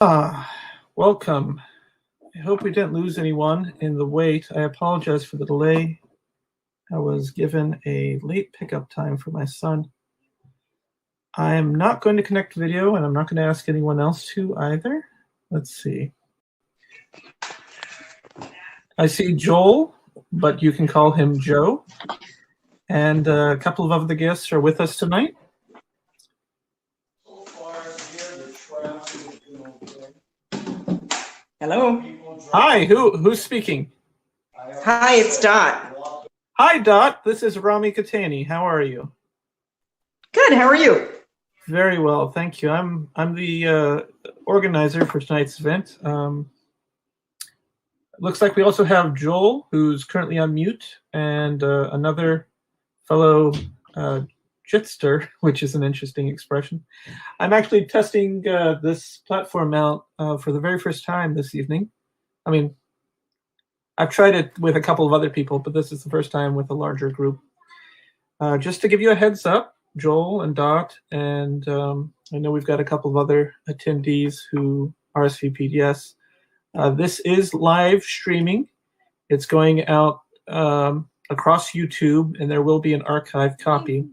Welcome. I hope we didn't lose anyone in the wait. I apologize for the delay. I was given a late pickup time for my son. I am not going to connect video, and I'm not going to ask anyone else to either. Let's see. I see Joel, but you can call him Joe. And a couple of other guests are with us tonight. Hello. Hi, who's speaking? Hi, it's Dot. Hi, Dot. This is Rami Katani. How are you? Good. How are you? Very well, thank you. I'm the organizer for tonight's event. Looks like we also have Joel, who's currently on mute, and another fellow Jitster, which is an interesting expression. I'm actually testing this platform out for the very first time this evening. I mean, I've tried it with a couple of other people, but this is the first time with a larger group. Just to give you a heads up, Joel and Dot, and I know we've got a couple of other attendees who RSVP'd yes. This is live streaming. It's going out across YouTube, and there will be an archived copy.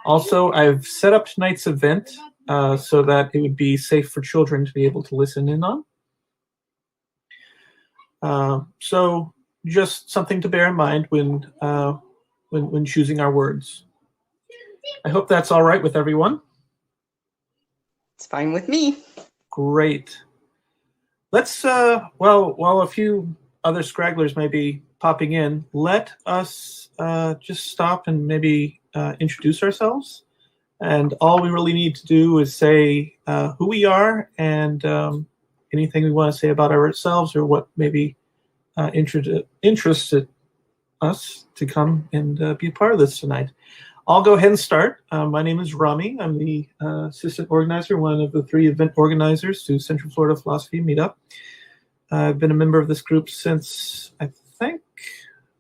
Also, I've set up tonight's event so that it would be safe for children to be able to listen in on. So just something to bear in mind when choosing our words. I hope that's all right with everyone. It's fine with me. Great. Let's, while a few other scragglers may be popping in, let us just stop and maybe introduce ourselves. And all we really need to do is say who we are and anything we want to say about ourselves or what maybe interested us to come and be a part of this tonight. I'll go ahead and start. My name is Rami. I'm the assistant organizer, one of the 3 event organizers to Central Florida Philosophy Meetup. I've been a member of this group since, I think,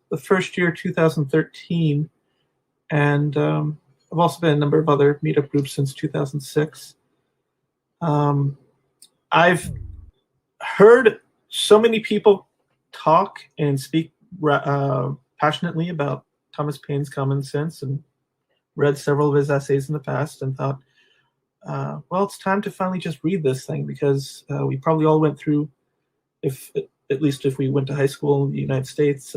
the first year, 2013. And I've also been a member of other meetup groups since 2006. I've heard so many people talk and speak passionately about Thomas Paine's Common Sense and read several of his essays in the past and thought, well, it's time to finally just read this thing because we probably all went through, at least if we went to high school in the United States,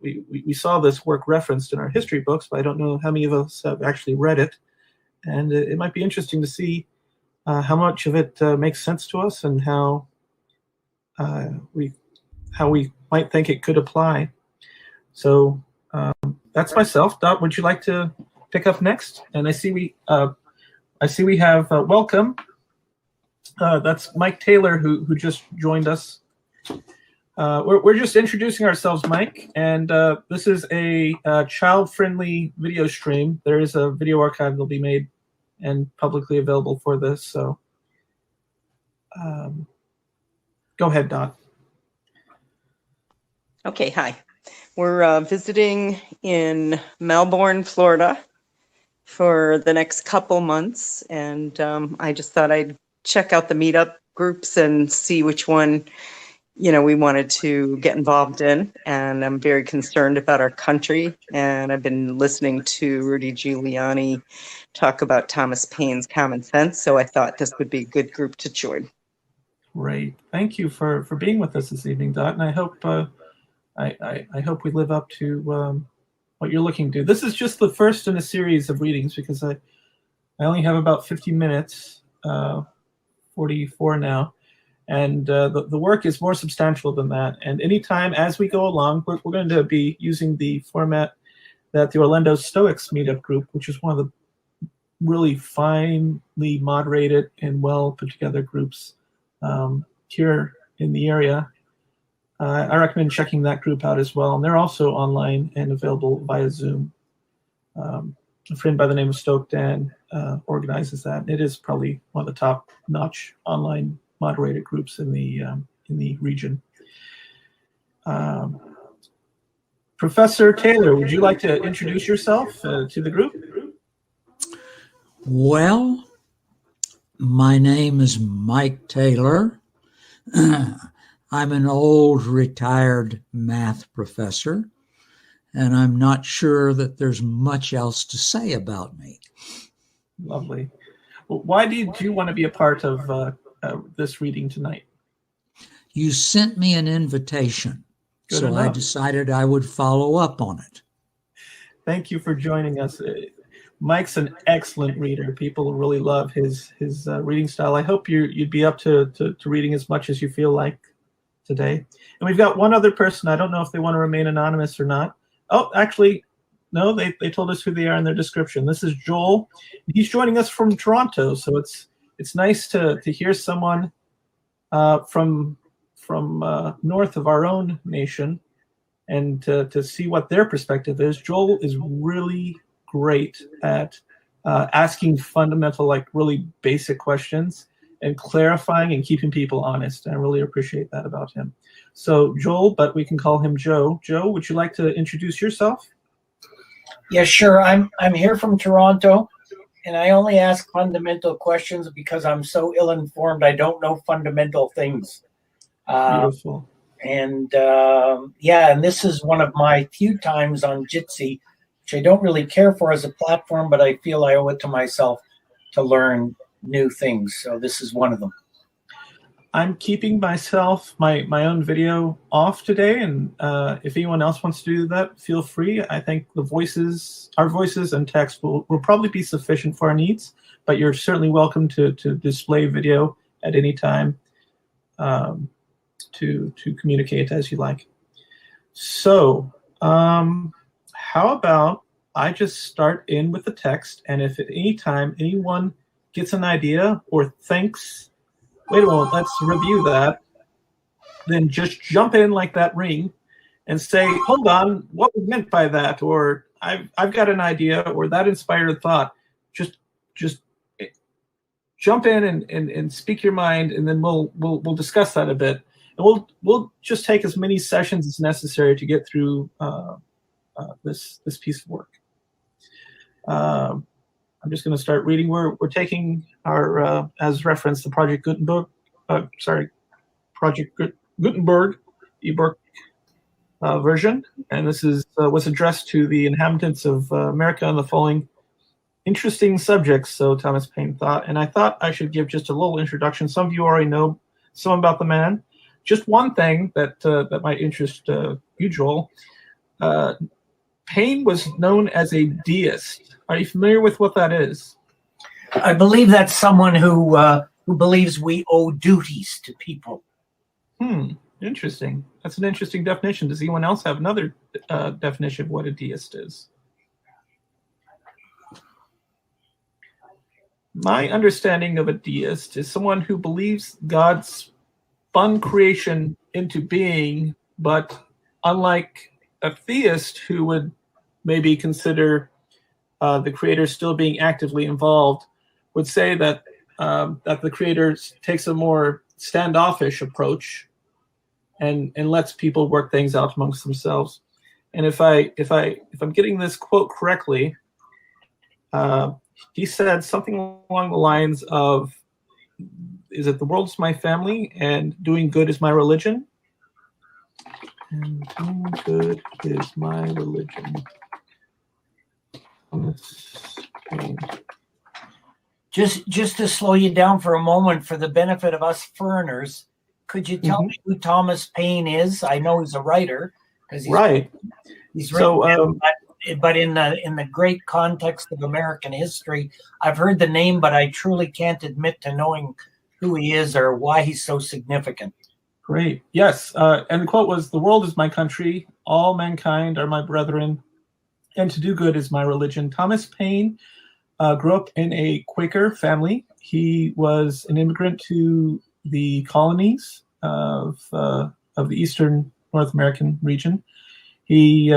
we saw this work referenced in our history books, but I don't know how many of us have actually read it. And it might be interesting to see how much of it makes sense to us and how we might think it could apply. So that's myself. Dot, would you like to pick up next? And I see we have welcome. That's Mike Taylor who just joined us. We're just introducing ourselves, Mike, and this is a child-friendly video stream. There is a video archive that'll be made and publicly available for this. So go ahead, Dot. Okay, hi. We're visiting in Melbourne, Florida for the next couple months, and I just thought I'd check out the meetup groups and see which one, we wanted to get involved in. And I'm very concerned about our country, and I've been listening to Rudy Giuliani talk about Thomas Paine's Common Sense, so I thought this would be a good group to join. Great. Thank you for being with us this evening, Dot, and I hope I hope we live up to what you're looking to. This is just the first in a series of readings because I only have about 50 minutes, 44 now, and the work is more substantial than that. And anytime as we go along, we're going to be using the format that the Orlando Stoics meetup group, which is one of the really finely moderated and well put together groups here in the area. I recommend checking that group out as well. And they're also online and available via Zoom. A friend by the name of Stoke Dan organizes that. It is probably one of the top-notch online moderated groups in the region. Professor Taylor, would you like to introduce yourself to the group? Well, my name is Mike Taylor. I'm an old retired math professor, and I'm not sure that there's much else to say about me. Lovely. Well, why did you want to be a part of this reading tonight? You sent me an invitation, Good so I enough. decided I would follow up on it. Thank you for joining us. Mike's an excellent reader. People really love his reading style. I hope you'd be up to reading as much as you feel like today. And we've got one other person. I don't know if they want to remain anonymous or not. Oh, actually, no, they told us who they are in their description. This is Joel. He's joining us from Toronto, so it's nice to hear someone from north of our own nation, and to see what their perspective is. Joel is really great at asking fundamental, like really basic questions and clarifying and keeping people honest. I really appreciate that about him. So Joel, but we can call him Joe. Joe, would you like to introduce yourself? Yeah, sure. I'm here from Toronto, and I only ask fundamental questions because I'm so ill-informed. I don't know fundamental things. Beautiful. And this is one of my few times on Jitsi, which I don't really care for as a platform, but I feel I owe it to myself to learn new things. So this is one of them. I'm keeping my own video off today, and if anyone else wants to do that, feel free. I think our voices and text will probably be sufficient for our needs, but you're certainly welcome to display video at any time to communicate as you like. So how about I just start in with the text, and if at any time anyone gets an idea or thinks, wait a moment, let's review that, then just jump in like that ring and say, hold on, what was meant by that? Or I've got an idea, or that inspired a thought. Just jump in and speak your mind, and then we'll discuss that a bit. And we'll just take as many sessions as necessary to get through this piece of work. I'm just going to start reading. We're taking our as reference the Project Gutenberg ebook version, and this was addressed to the inhabitants of America on the following interesting subjects. So Thomas Paine thought, and I thought I should give just a little introduction. Some of you already know some about the man. Just one thing that might interest you, Joel. Paine was known as a deist. Are you familiar with what that is? I believe that's someone who believes we owe duties to people. Interesting. That's an interesting definition. Does anyone else have another definition of what a deist is? My understanding of a deist is someone who believes God spun creation into being, but unlike a theist who would maybe consider the creator still being actively involved, would say that the creator takes a more standoffish approach and lets people work things out amongst themselves. And if I'm getting this quote correctly, he said something along the lines of, "Is it the world is my family and doing good is my religion?" And doing good is my religion. Just to slow you down for a moment for the benefit of us foreigners, could you tell me who Thomas Paine is? I know he's a writer because he's written, but in the great context of American history, I've heard the name, but I truly can't admit to knowing who he is or why he's so significant. Great. Yes. And the quote was, "The world is my country, all mankind are my brethren, and to do good is my religion." Thomas Paine grew up in a Quaker family. He was an immigrant to the colonies of the Eastern North American region. He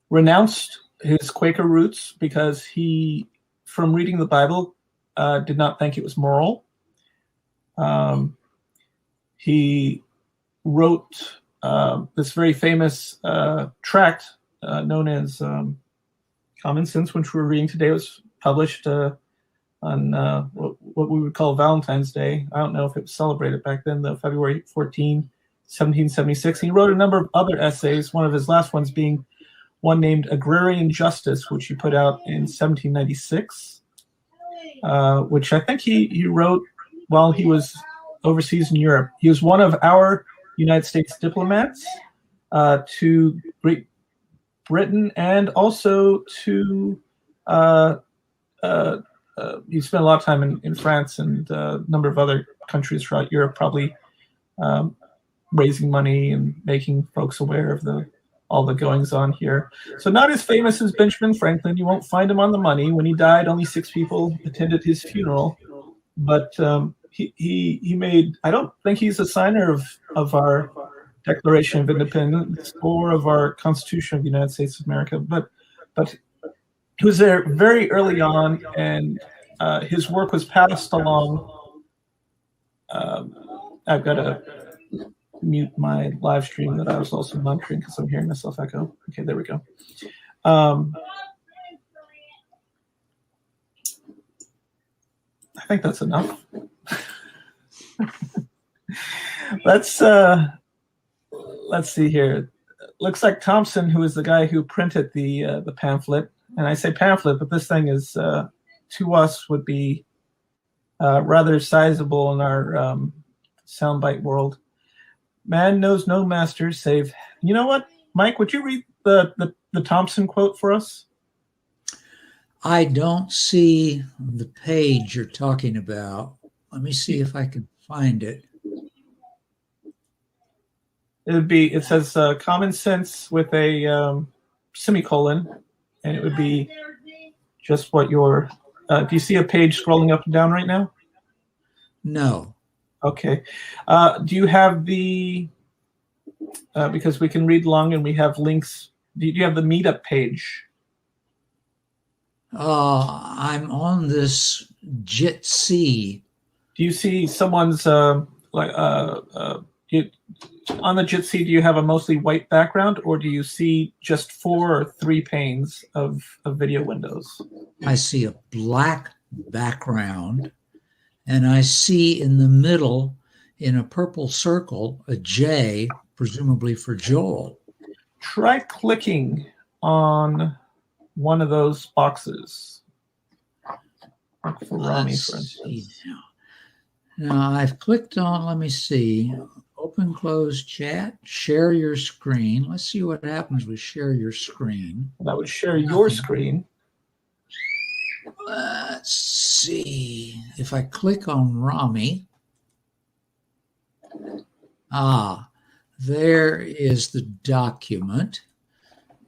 renounced his Quaker roots because he, from reading the Bible, did not think it was moral. He wrote this very famous tract known as Common Sense, which we're reading today. It was published what we would call Valentine's Day. I don't know if it was celebrated back then, though, February 14, 1776. He wrote a number of other essays, one of his last ones being one named Agrarian Justice, which he put out in 1796, which I think he wrote while he was overseas in Europe. He was one of our United States diplomats to Great Britain and also to he spent a lot of time in France and a number of other countries throughout Europe, probably raising money and making folks aware of all the goings on here. So not as famous as Benjamin Franklin. You won't find him on the money. When he died, only 6 people attended his funeral. But he made, I don't think he's a signer of our Declaration of Independence or of our Constitution of the United States of America, but he was there very early on, and his work was passed along. I've got to mute my live stream that I was also monitoring because I'm hearing myself echo. Okay, there we go. I think that's enough. Let's see here. Looks like Thompson, who is the guy who printed the pamphlet, and I say pamphlet, but this thing is to us would be rather sizable in our soundbite world. Man knows no master save. You know what, Mike? Would you read the Thompson quote for us? I don't see the page you're talking about. Let me see if I can find it. It says common sense with a semicolon, and it would be just what your. Do you see a page scrolling up and down right now? No. Okay. Do you have the? Because we can read along and we have links. Do you have the meetup page? I'm on this Jitsi. Do you see someone's on the Jitsi? Do you have a mostly white background, or do you see just 4 or 3 panes of video windows? I see a black background, and I see in the middle, in a purple circle, a J, presumably for Joel. Try clicking on one of those boxes. Like for ROMNEY, for instance. Now I've clicked on, let me see, open, close chat, share your screen. Let's see what happens with share your screen. That would share your screen. Let's see if I click on ROMNEY. There is the document.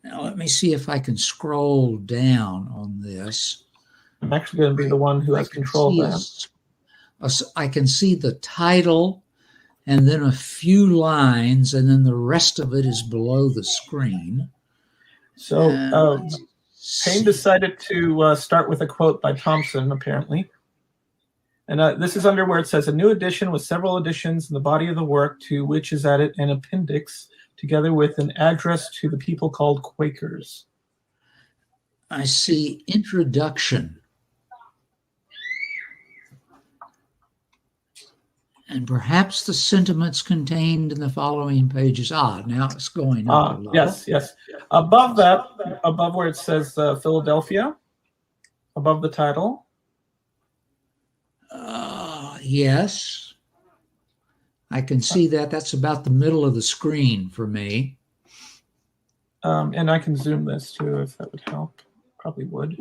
Now let me see if I can scroll down on this. I'm actually going to be the one who has control of that. I can see the title and then a few lines, and then the rest of it is below the screen. So Paine decided to start with a quote by Thompson, apparently. And this is under where it says, a new edition with several additions in the body of the work, to which is added an appendix, together with an address to the people called Quakers. I see introduction. And perhaps the sentiments contained in the following pages. Now it's going up. Yes. Above that, above where it says Philadelphia, above the title. Yes. I can see that. That's about the middle of the screen for me. And I can zoom this too, if that would help. Probably would.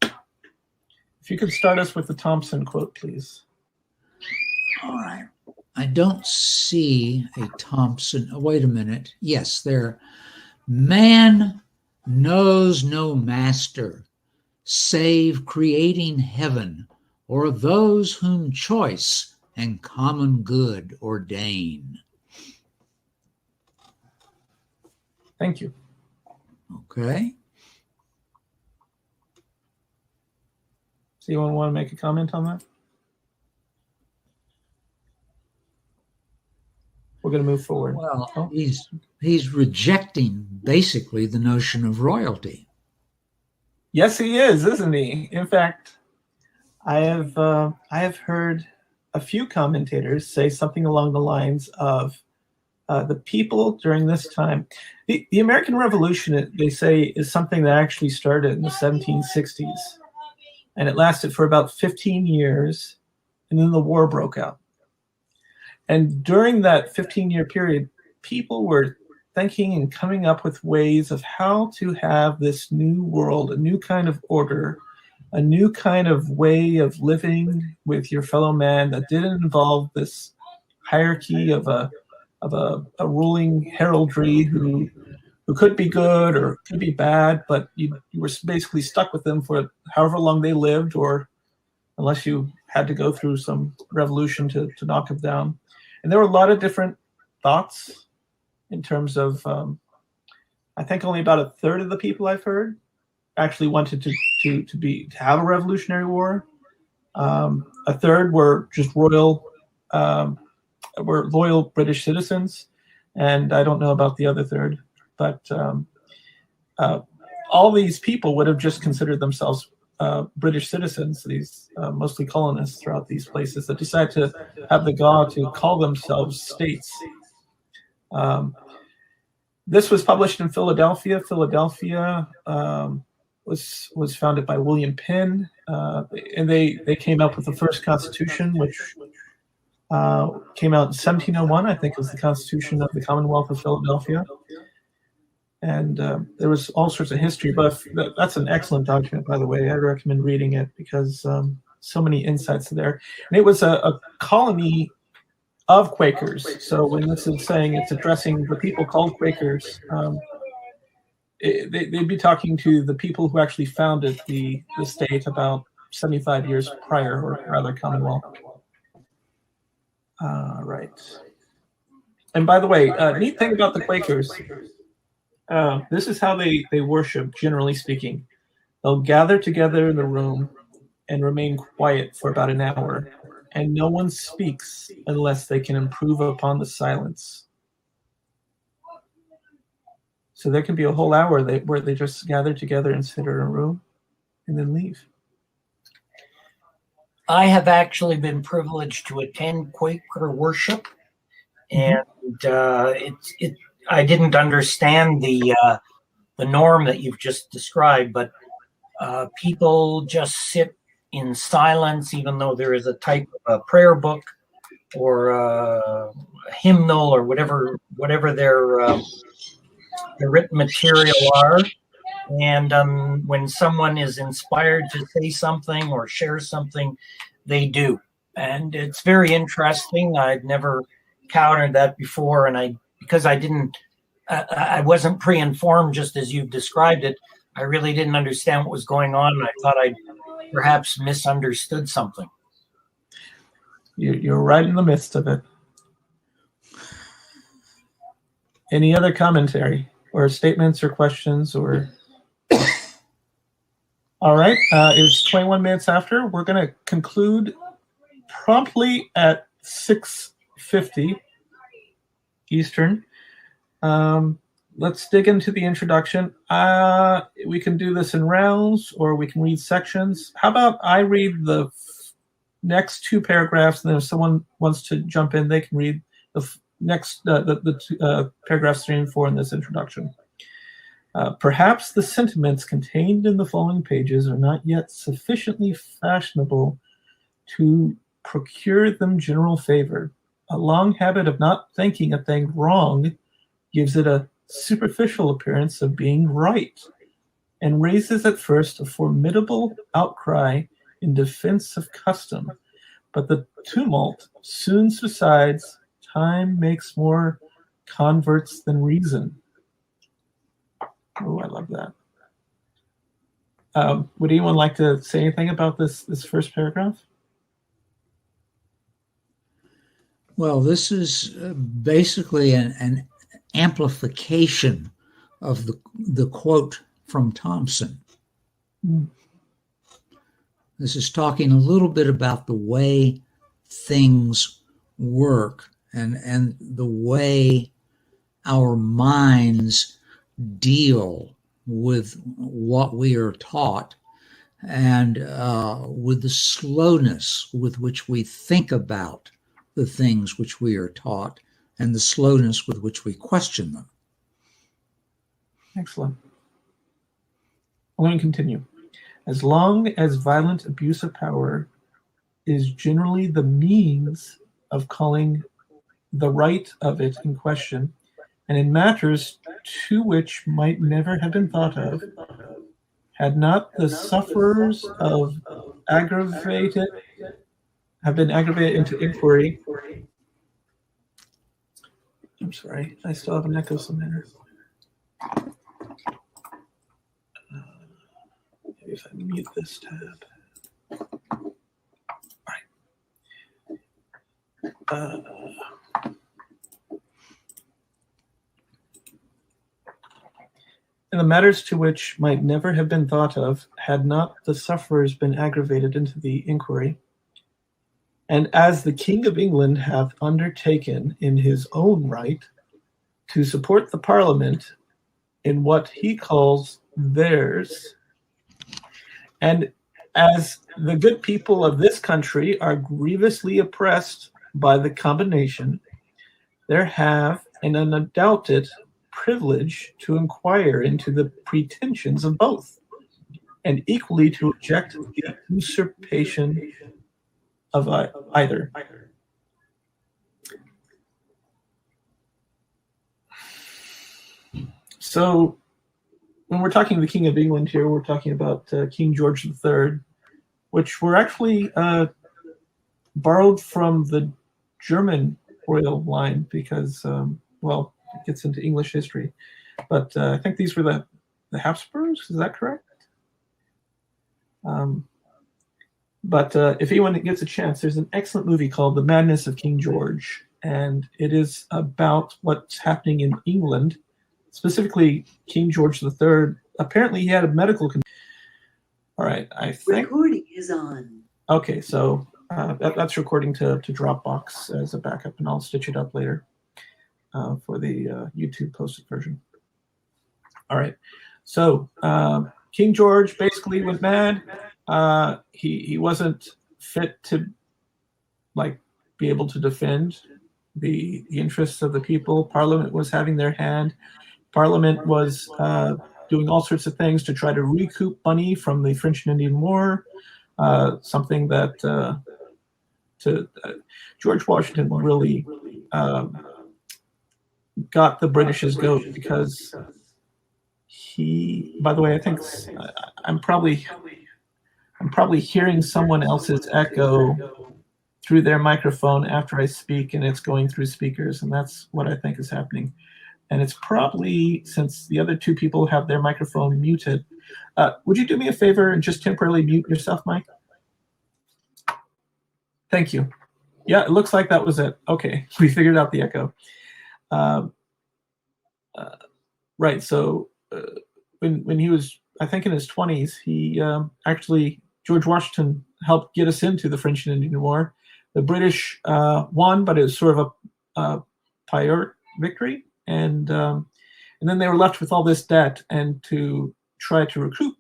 If you could start us with the Thompson quote, please. All right. I don't see a Thompson. Oh, wait a minute. Yes, there. Man knows no master save creating heaven or those whom choice and common good ordain. Thank you. Okay. So you want to make a comment on that? We're going to move forward. Well, he's rejecting basically the notion of royalty. Yes, he is, isn't he? In fact, I have heard a few commentators say something along the lines of the people during this time. The American Revolution, they say, is something that actually started in the 1760s, and it lasted for about 15 years, and then the war broke out. And during that 15-year period, people were thinking and coming up with ways of how to have this new world, a new kind of order, a new kind of way of living with your fellow man that didn't involve this hierarchy of a ruling heraldry who could be good or could be bad, but you were basically stuck with them for however long they lived, or unless you had to go through some revolution to knock them down. And there were a lot of different thoughts in terms of, I think only about a third of the people I've heard actually wanted to have a revolutionary war. A third were just loyal British citizens, and I don't know about the other third. But all these people would have just considered themselves British citizens, these mostly colonists throughout these places that decided to have the gall to call themselves states. This was published in Philadelphia. Philadelphia was founded by William Penn, and they came up with the first constitution, which came out in 1701, I think, was the Constitution of the Commonwealth of Philadelphia. And there was all sorts of history, but that's an excellent document, by the way. I recommend reading it because so many insights there. And it was a colony of Quakers. So when this is saying it's addressing the people called Quakers, they'd be talking to the people who actually founded the state about 75 years prior, or rather Commonwealth. Right. And by the way, neat thing about the Quakers, this is how they worship, generally speaking. They'll gather together in the room and remain quiet for about an hour, and no one speaks unless they can improve upon the silence. So there can be a whole hour where they just gather together and sit in a room and then leave. I have actually been privileged to attend Quaker worship, and I didn't understand the norm that you've just described, but people just sit in silence, even though there is a type of a prayer book or a hymnal or whatever their written material are. And when someone is inspired to say something or share something, they do. And it's very interesting. I'd never encountered that before, and because I wasn't pre-informed, just as you've described it, I really didn't understand what was going on, and I thought I'd perhaps misunderstood something. You're right in the midst of it. Any other commentary or statements or questions or... All right, it's 21 minutes after. We're going to conclude promptly at 6:50 Eastern. Let's dig into the introduction. We can do this in rounds, or we can read sections. How about I read the next two paragraphs, and then if someone wants to jump in, they can read the next paragraphs 3 and 4 in this introduction. Perhaps the sentiments contained in the following pages are not yet sufficiently fashionable to procure them general favor. A long habit of not thinking a thing wrong gives it a superficial appearance of being right, and raises at first a formidable outcry in defense of custom. But the tumult soon subsides. Time makes more converts than reason. Oh, I love that. Would anyone like to say anything about this first paragraph? Well, this is basically an amplification of the quote from Thompson. This is talking a little bit about the way things work and the way our minds deal with what we are taught and with the slowness with which we think about the things which we are taught and the slowness with which we question them. Excellent. I'm going to continue. As long as violent abuse of power is generally the means of calling the right of it in question, and in matters to which might never have been thought of, had not the sufferers of aggravated have been aggravated into inquiry. I'm sorry, I still have an echo somewhere. Maybe if I mute this tab. All right. In the matters to which might never have been thought of, had not the sufferers been aggravated into the inquiry, and as the King of England hath undertaken in his own right to support the Parliament in what he calls theirs, and as the good people of this country are grievously oppressed by the combination, there have an undoubted privilege to inquire into the pretensions of both, and equally to reject the usurpation of either. So when we're talking the King of England here, we're talking about King George III, which were actually borrowed from the German royal line because, well, it gets into English history. But I think these were the Habsburgs, is that correct? But if anyone gets a chance, there's an excellent movie called The Madness of King George, and it is about what's happening in England, specifically King George III. Apparently he had a medical condition. All right, I think. Recording is on. Okay, so that's recording to Dropbox as a backup, and I'll stitch it up later for the YouTube posted version. All right, so King George basically went mad. He wasn't fit to be able to defend the interests of the people. Parliament was having their hand. Parliament was doing all sorts of things to try to recoup money from the French and Indian War, something that George Washington really got the British's goat, because he, by the way, I think I'm probably hearing someone else's echo through their microphone after I speak, and it's going through speakers, and that's what I think is happening. And it's probably, since the other two people have their microphone muted, would you do me a favor and just temporarily mute yourself, Mike? Thank you. Yeah, it looks like that was it. Okay, we figured out the echo. Right, so when he was, I think, in his 20s, he actually, George Washington helped get us into the French and Indian War. The British won, but it was sort of a Pyrrhic victory, and then they were left with all this debt, and to try to recoup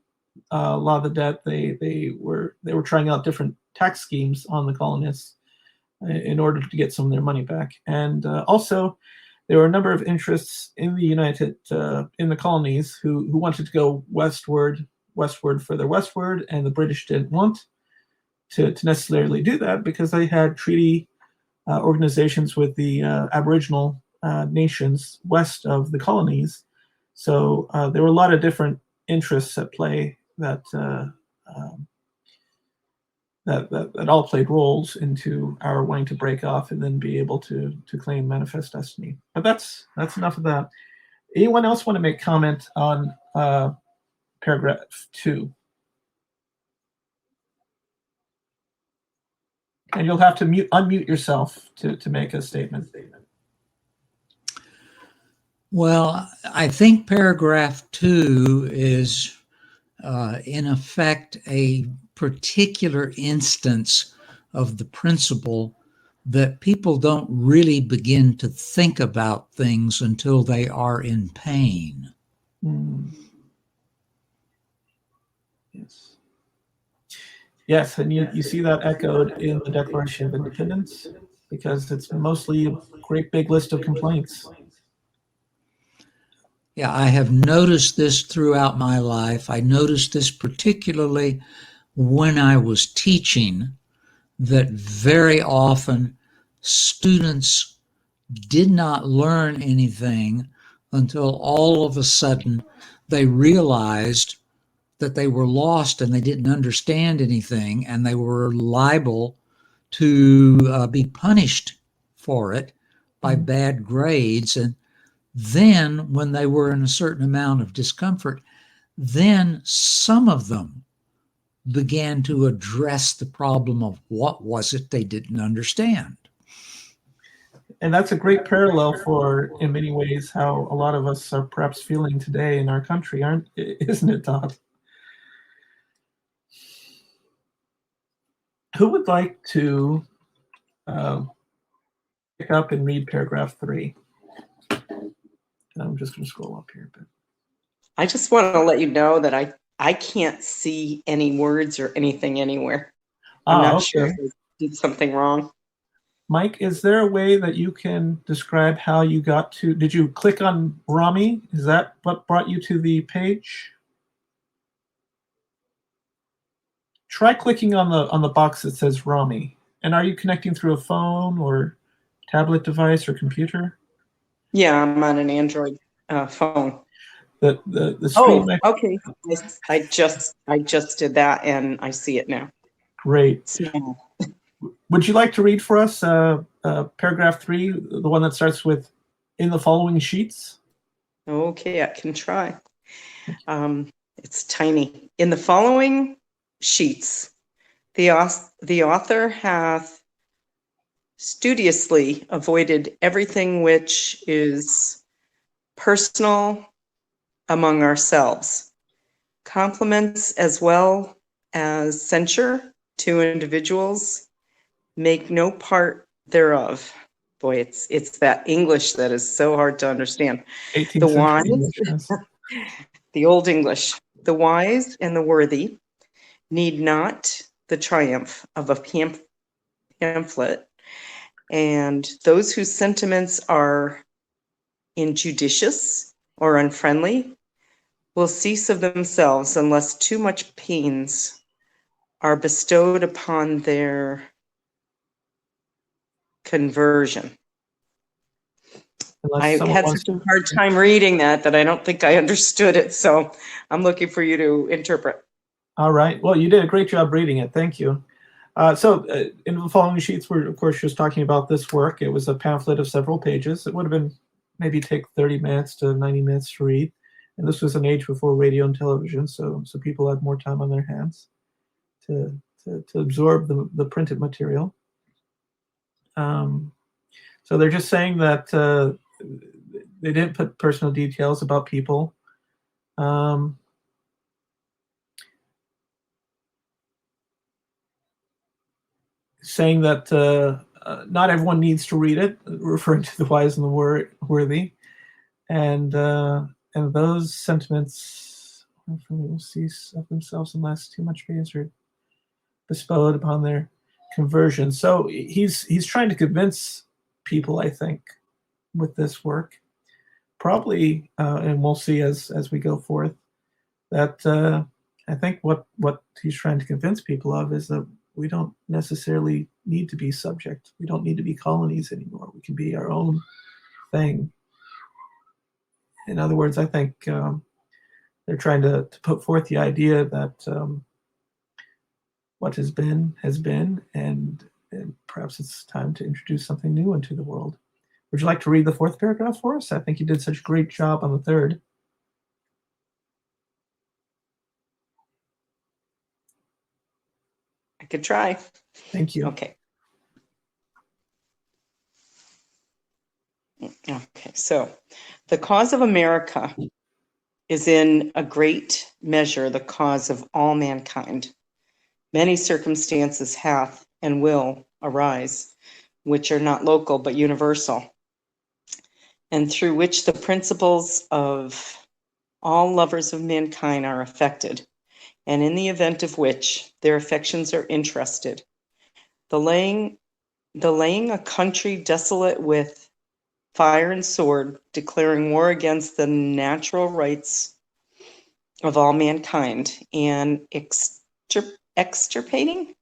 a lot of the debt, they were trying out different tax schemes on the colonists in order to get some of their money back, and also there were a number of interests in the in the colonies who wanted to go westward further westward, and the British didn't want to necessarily do that because they had treaty organizations with the Aboriginal nations west of the colonies. So there were a lot of different interests at play that all played roles into our wanting to break off and then be able to claim manifest destiny. But that's enough of that. Anyone else want to make comment on paragraph 2? And you'll have to unmute yourself to make a statement. Well, I think paragraph 2 is, in effect, a particular instance of the principle that people don't really begin to think about things until they are in pain. Yes. Yes, and you see that echoed in the Declaration of Independence because it's mostly a great big list of complaints. Yeah, I have noticed this throughout my life. I noticed this particularly when I was teaching, that very often students did not learn anything until all of a sudden they realized that they were lost and they didn't understand anything, and they were liable to be punished for it by bad grades. And then when they were in a certain amount of discomfort, then some of them began to address the problem of what was it they didn't understand. And that's a great parallel for, in many ways, how a lot of us are perhaps feeling today in our country, isn't it, Todd? Who would like to pick up and read paragraph 3? And I'm just going to scroll up here a bit. I just want to let you know that I can't see any words or anything anywhere. I'm not sure if I did something wrong. Mike, is there a way that you can describe how you got to, did you click on ROMNEY? Is that what brought you to the page? Try clicking on the box that says ROMNEY. And are you connecting through a phone or tablet device or computer? Yeah, I'm on an Android phone. The screen. Oh, okay. I just did that and I see it now. Great. Small. Would you like to read for us paragraph 3, the one that starts with "in the following sheets"? Okay, I can try. It's tiny. In the following sheets, the author hath studiously avoided everything which is personal among ourselves, compliments as well as censure to individuals make no part thereof. Boy, it's that English that is so hard to understand. The wise, the old English, the wise and the worthy need not the triumph of a pamphlet, and those whose sentiments are injudicious or unfriendly will cease of themselves unless too much pains are bestowed upon their conversion. I had such a hard time reading that I don't think I understood it, so I'm looking for you to interpret. All right. Well, you did a great job reading it. Thank you. So in the following sheets, we're, of course, just talking about this work. It was a pamphlet of several pages. It would have been maybe take 30 minutes to 90 minutes to read. And this was an age before radio and television, so people had more time on their hands to absorb the printed material. So they're just saying that they didn't put personal details about people. Saying that not everyone needs to read it, referring to the wise and the worthy, and those sentiments will cease of themselves unless too much pains are bestowed upon their conversion. So he's trying to convince people, I think, with this work, probably, and we'll see as we go forth, that I think what he's trying to convince people of is that we don't necessarily need to be subject. We don't need to be colonies anymore. We can be our own thing. In other words, I think they're trying to put forth the idea that what has been, and perhaps it's time to introduce something new into the world. Would you like to read the 4th paragraph for us? I think you did such a great job on the 3rd. I could try. Thank you. Okay. Okay, so the cause of America is in a great measure the cause of all mankind. Many circumstances hath and will arise, which are not local but universal, and through which the principles of all lovers of mankind are affected, and in the event of which their affections are interested, the laying a country desolate with fire and sword, declaring war against the natural rights of all mankind, and extirpating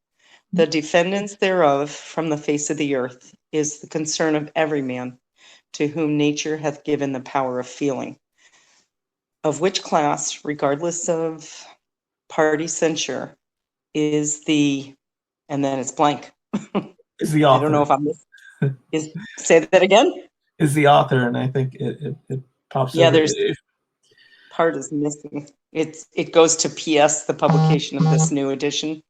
the defendants thereof from the face of the earth, is the concern of every man to whom nature hath given the power of feeling, of which class, regardless of party censure, is the, and then it's blank. Is the I author. don't know if I'm say that again. Is the author, and I think it pops Yeah, over. there's part is missing. It goes to PS, the publication of this new edition.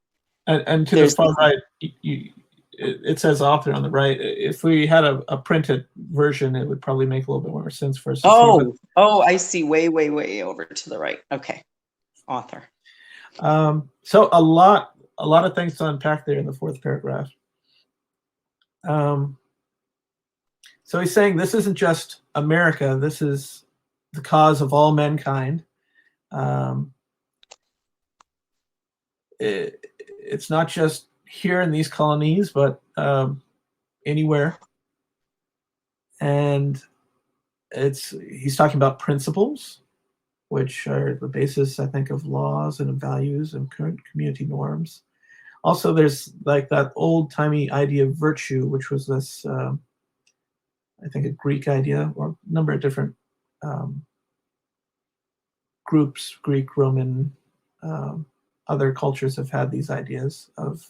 And to the far right, it says author on the right. If we had a printed version, it would probably make a little bit more sense for us to see. Oh, I see. Way over to the right. Okay, author. So a lot of things to unpack there in the fourth paragraph. So he's saying this isn't just America. This is the cause of all mankind. It's not just here in these colonies, but anywhere. And he's talking about principles, which are the basis, I think, of laws and of values and current community norms. Also, there's like that old-timey idea of virtue, which was this, I think, a Greek idea, or a number of different groups, Greek, Roman, other cultures have had these ideas of,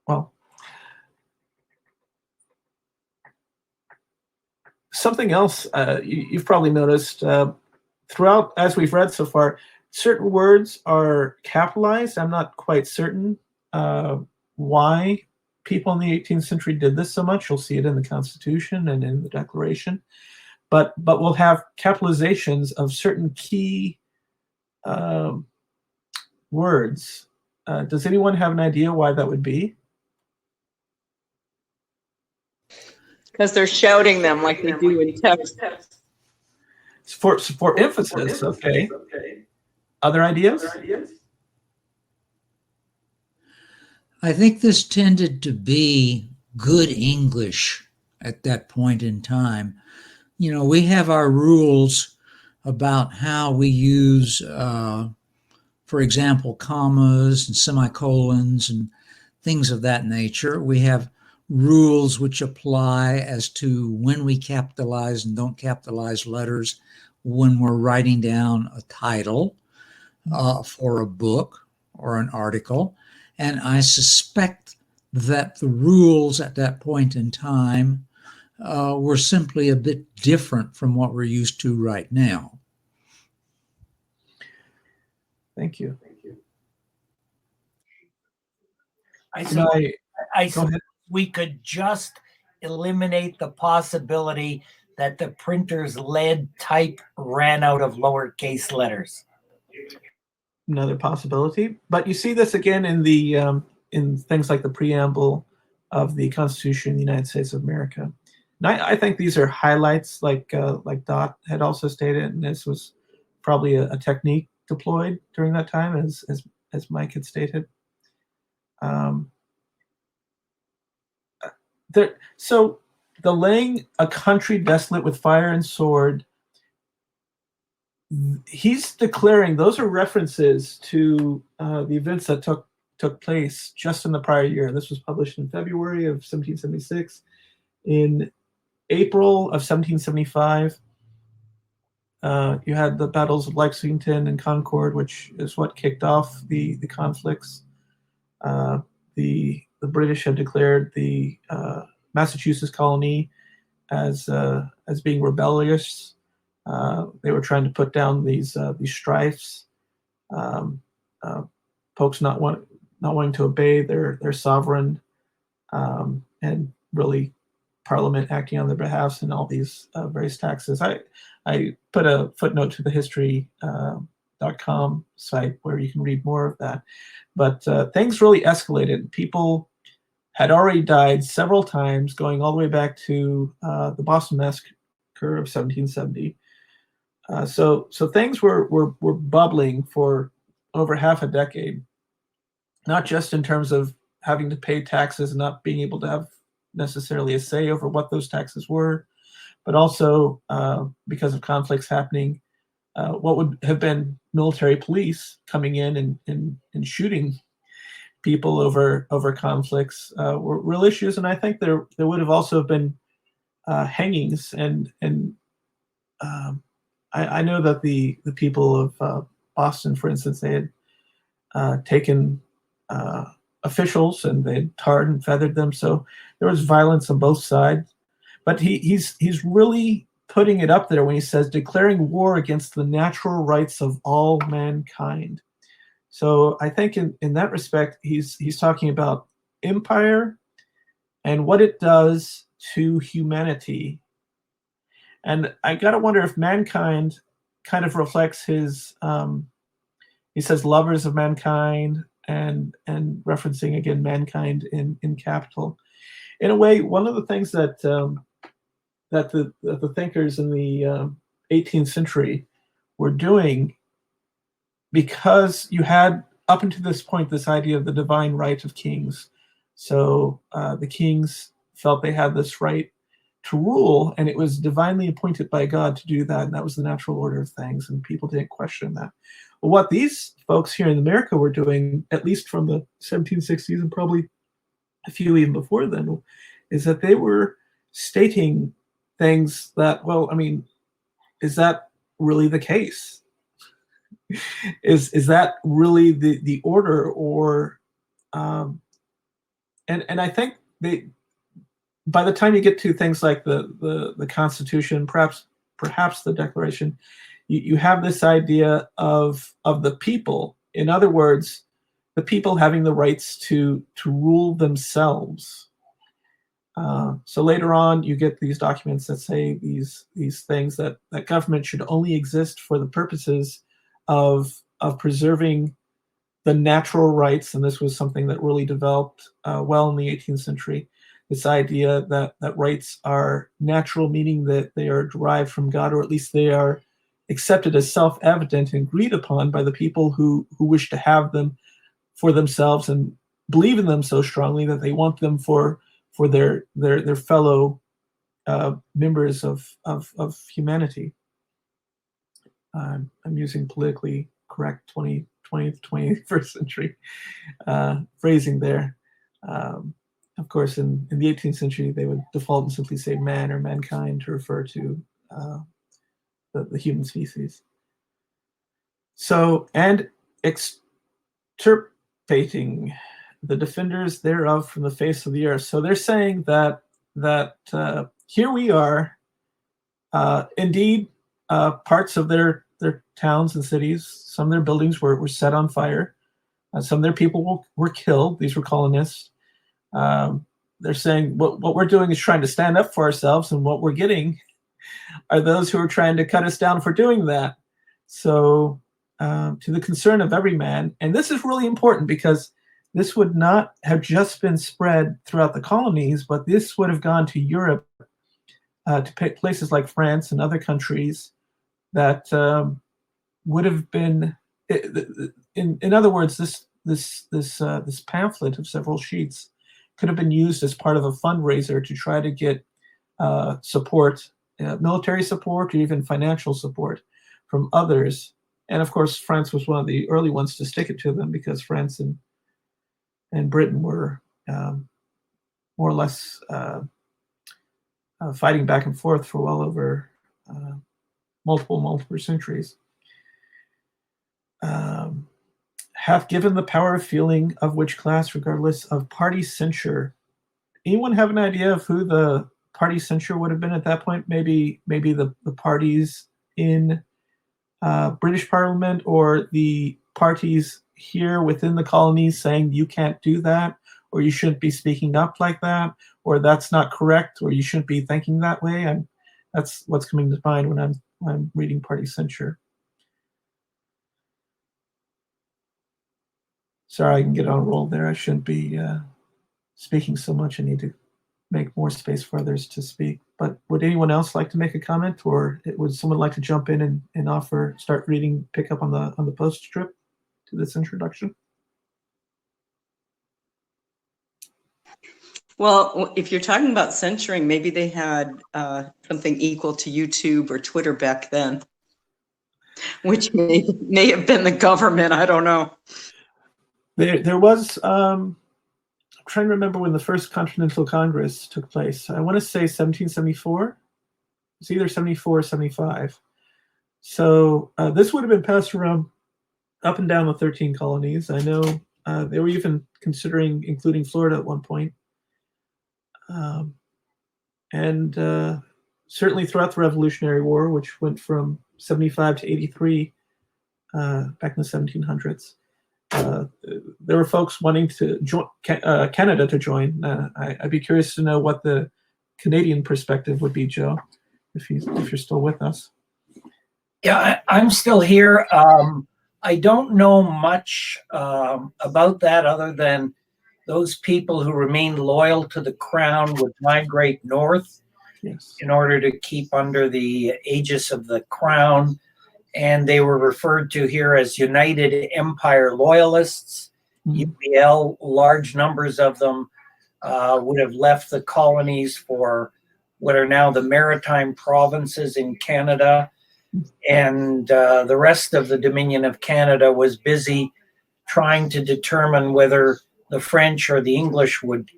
well, something else you've probably noticed throughout, as we've read so far, certain words are capitalized. I'm not quite certain why people in the 18th century did this so much. You'll see it in the Constitution and in the Declaration. But we'll have capitalizations of certain key words. Does anyone have an idea why that would be? Because they're shouting them like they do in text. For emphasis, okay. Other ideas? I think this tended to be good English at that point in time. You know, we have our rules about how we use, for example, commas and semicolons and things of that nature. We have rules which apply as to when we capitalize and don't capitalize letters when we're writing down a title for a book or an article. And I suspect that the rules at that point in time were simply a bit different from what we're used to right now. Thank you. I suppose we could just eliminate the possibility that the printer's lead type ran out of lowercase letters. Another possibility, but you see this again in the in things like the preamble of the Constitution of the United States of America. And I think these are highlights, like Dot had also stated, and this was probably a technique deployed during that time, as Mike had stated. So the laying a country desolate with fire and sword, he's declaring those are references to the events that took place just in the prior year. This was published in February of 1776. In April of 1775, you had the battles of Lexington and Concord, which is what kicked off the conflicts. The British had declared the Massachusetts colony as being rebellious. They were trying to put down these strifes. Folks not wanting to obey their sovereign, and really Parliament acting on their behalf and all these various taxes. I put a footnote to the history.com site where you can read more of that. But things really escalated. People had already died several times, going all the way back to the Boston Massacre of 1770. So things were bubbling for over half a decade, not just in terms of having to pay taxes and not being able to have necessarily a say over what those taxes were, but also because of conflicts happening, what would have been military police coming in and shooting people over conflicts were real issues. And I think there would have also been hangings and I know that the people of Boston, for instance, they had taken officials and they tarred and feathered them. So there was violence on both sides. But he's really putting it up there when he says declaring war against the natural rights of all mankind. So I think in that respect, he's talking about empire and what it does to humanity. And I gotta wonder if mankind kind of reflects his. He says lovers of mankind and referencing again mankind in capital. In a way, one of the things that that the thinkers in the 18th century were doing, because you had up until this point this idea of the divine right of kings. So the kings felt they had this right to rule, and it was divinely appointed by God to do that, and that was the natural order of things, and people didn't question that. Well, what these folks here in America were doing, at least from the 1760s and probably a few even before then, is that they were stating things that, well, I mean, is that really the case? Is that really the order? Or and I think they, by the time you get to things like the Constitution, perhaps the Declaration, you have this idea of the people. In other words, the people having the rights to rule themselves. So later on, you get these documents that say these things that government should only exist for the purposes of preserving the natural rights, and this was something that really developed well in the 18th century. This idea that rights are natural, meaning that they are derived from God, or at least they are accepted as self-evident and agreed upon by the people who wish to have them for themselves and believe in them so strongly that they want them for their fellow members of humanity. I'm using politically correct 20th, 21st century phrasing there. Of course, in the 18th century, they would default and simply say man or mankind to refer to the human species. So, and extirpating the defenders thereof from the face of the earth. So they're saying that here we are, indeed, parts of their towns and cities, some of their buildings were set on fire. Some of their people were killed. These were colonists. They're saying what we're doing is trying to stand up for ourselves, and what we're getting are those who are trying to cut us down for doing that. So to the concern of every man, and this is really important because this would not have just been spread throughout the colonies, but this would have gone to Europe, to places like France and other countries that would have been, in other words, this pamphlet of several sheets could have been used as part of a fundraiser to try to get support, military support, or even financial support from others. And of course, France was one of the early ones to stick it to them, because France and Britain were more or less fighting back and forth for well over multiple centuries. Hath given the power of feeling of which class, regardless of party censure. Anyone have an idea of who the party censure would have been at that point? Maybe the parties in British Parliament, or the parties here within the colonies saying you can't do that, or you shouldn't be speaking up like that, or that's not correct, or you shouldn't be thinking that way. That's what's coming to mind when I'm reading party censure. Sorry, I can get on a roll there. I shouldn't be speaking so much. I need to make more space for others to speak. But would anyone else like to make a comment, or would someone like to jump in and start reading, pick up on the postscript to this introduction? Well, if you're talking about censoring, maybe they had something equal to YouTube or Twitter back then, which may have been the government. I don't know. There was, I'm trying to remember when the first Continental Congress took place. I want to say 1774. It's either 74 or 75. So this would have been passed around up and down the 13 colonies. I know they were even considering including Florida at one point. And certainly throughout the Revolutionary War, which went from 75 to 83 back in the 1700s, there were folks wanting to join Canada to join. I'd be curious to know what the Canadian perspective would be, Joe, if you're still with us. Yeah, I'm still here. I don't know much about that other than those people who remained loyal to the crown would migrate north, yes, in order to keep under the aegis of the crown. And they were referred to here as United Empire Loyalists, UEL. Large numbers of them would have left the colonies for what are now the maritime provinces in Canada. And the rest of the Dominion of Canada was busy trying to determine whether the French or the English would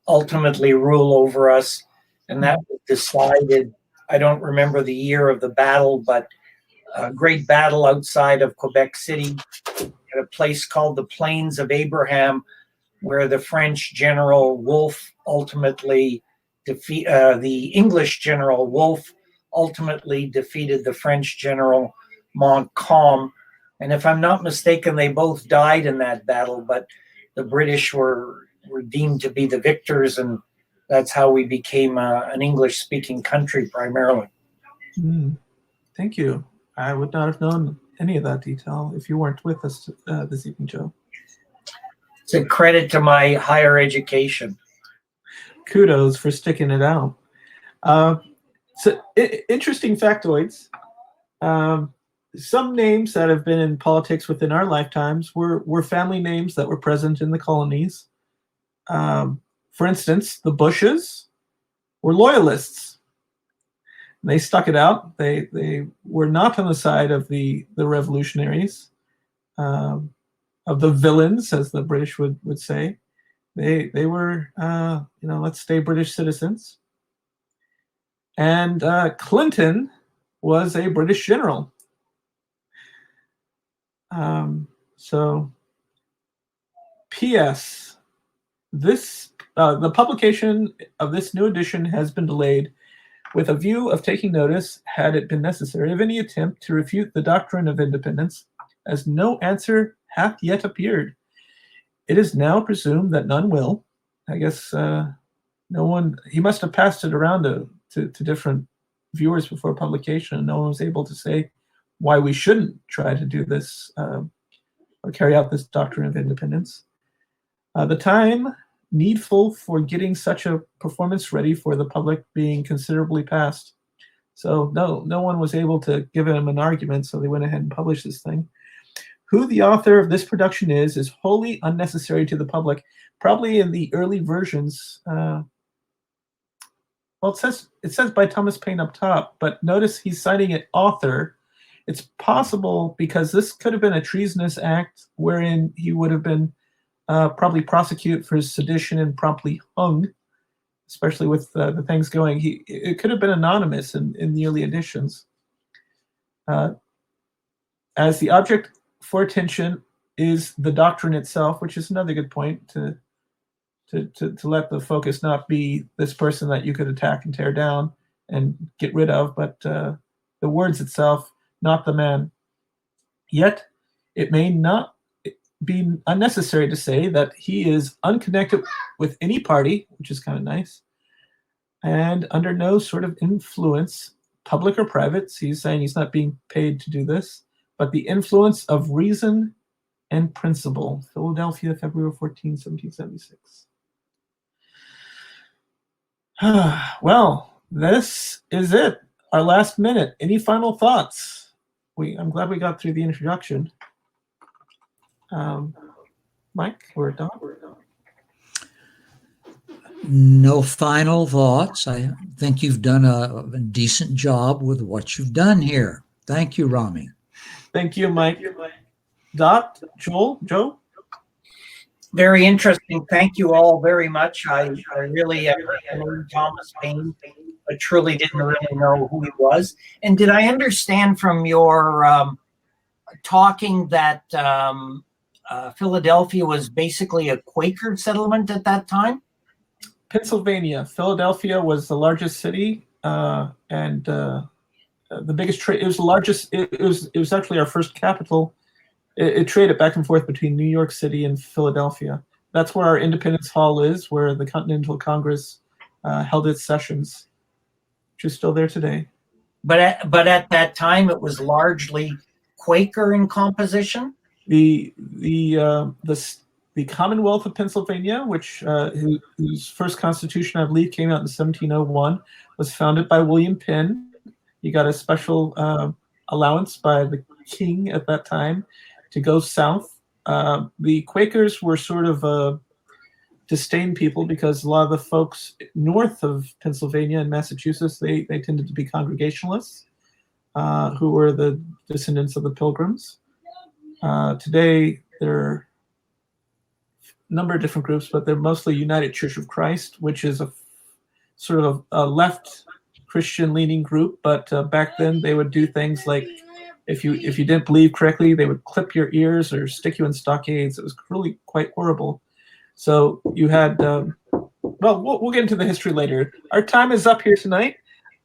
ultimately rule over us. And that was decided, I don't remember the year of the battle, but a great battle outside of Quebec City at a place called the Plains of Abraham, where the French General Wolfe ultimately the English General Wolfe ultimately defeated the French General Montcalm. And if I'm not mistaken, they both died in that battle, but the British were deemed to be the victors, and that's how we became an English-speaking country primarily. Thank you. I would not have known any of that detail if you weren't with us this evening, Joe. It's a credit to my higher education. Kudos for sticking it out. Interesting factoids. Some names that have been in politics within our lifetimes were family names that were present in the colonies. For instance, the Bushes were loyalists. They stuck it out. They were not on the side of the revolutionaries, of the villains, as the British would say. They were, let's stay British citizens. And Clinton was a British general. So, P.S. The publication of this new edition has been delayed with a view of taking notice, had it been necessary, of any attempt to refute the doctrine of independence, as no answer hath yet appeared. It is now presumed that none will. I guess no one. He must have passed it around to different viewers before publication, and no one was able to say why we shouldn't try to do this or carry out this doctrine of independence. The time needful for getting such a performance ready for the public being considerably past. So no one was able to give him an argument, so they went ahead and published this thing. Who the author of this production is wholly unnecessary to the public. Probably in the early versions, well, it says by Thomas Paine up top, but notice he's citing it author. It's possible because this could have been a treasonous act wherein he would have been probably prosecuted for sedition and promptly hung, especially with the things going. It could have been anonymous in the early editions. As the object for attention is the doctrine itself, which is another good point to let the focus not be this person that you could attack and tear down and get rid of, but the words itself, not the man. Yet it may not be unnecessary to say that he is unconnected with any party, which is kind of nice, and under no sort of influence, public or private. So he's saying he's not being paid to do this, but the influence of reason and principle. Philadelphia, February 14, 1776. Well, this is it. Our last minute. Any final thoughts? I'm glad we got through the introduction. Mike, we're done. No final thoughts. I think you've done a decent job with what you've done here. Thank you, Rami. Thank you, Mike. Dot, Joe? Very interesting. Thank you all very much. I really learned Thomas Paine, but truly didn't really know who he was. And did I understand from your talking that Philadelphia was basically a Quaker settlement at that time? Pennsylvania. Philadelphia was the largest city and the biggest trade. It was the largest. It was actually our first capital. It traded back and forth between New York City and Philadelphia. That's where our Independence Hall is, where the Continental Congress held its sessions, which is still there today. But at that time, it was largely Quaker in composition. The Commonwealth of Pennsylvania, whose first constitution, I believe, came out in 1701, was founded by William Penn. He got a special allowance by the king at that time to go south. The Quakers were sort of disdained people because a lot of the folks north of Pennsylvania and Massachusetts, they tended to be Congregationalists, who were the descendants of the Pilgrims. Today, there are a number of different groups, but they're mostly United Church of Christ, which is a sort of a left Christian-leaning group. But back then, they would do things like, if you didn't believe correctly, they would clip your ears or stick you in stockades. It was really quite horrible. So you had, we'll get into the history later. Our time is up here tonight.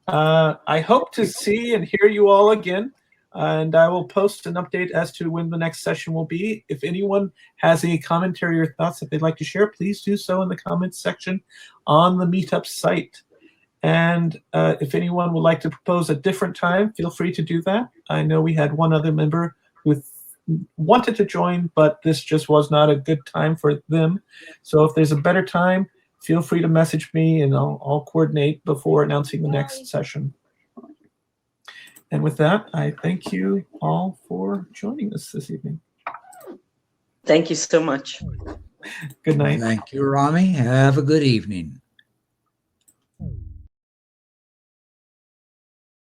I hope to see and hear you all again. And I will post an update as to when the next session will be. If anyone has any commentary or thoughts that they'd like to share, please do so in the comments section on the Meetup site. And if anyone would like to propose a different time, feel free to do that. I know we had one other member who wanted to join, but this just was not a good time for them. So if there's a better time, feel free to message me and I'll coordinate before announcing the next session. And with that, I thank you all for joining us this evening. Thank you so much. Good night. Thank you, Rami. Have a good evening.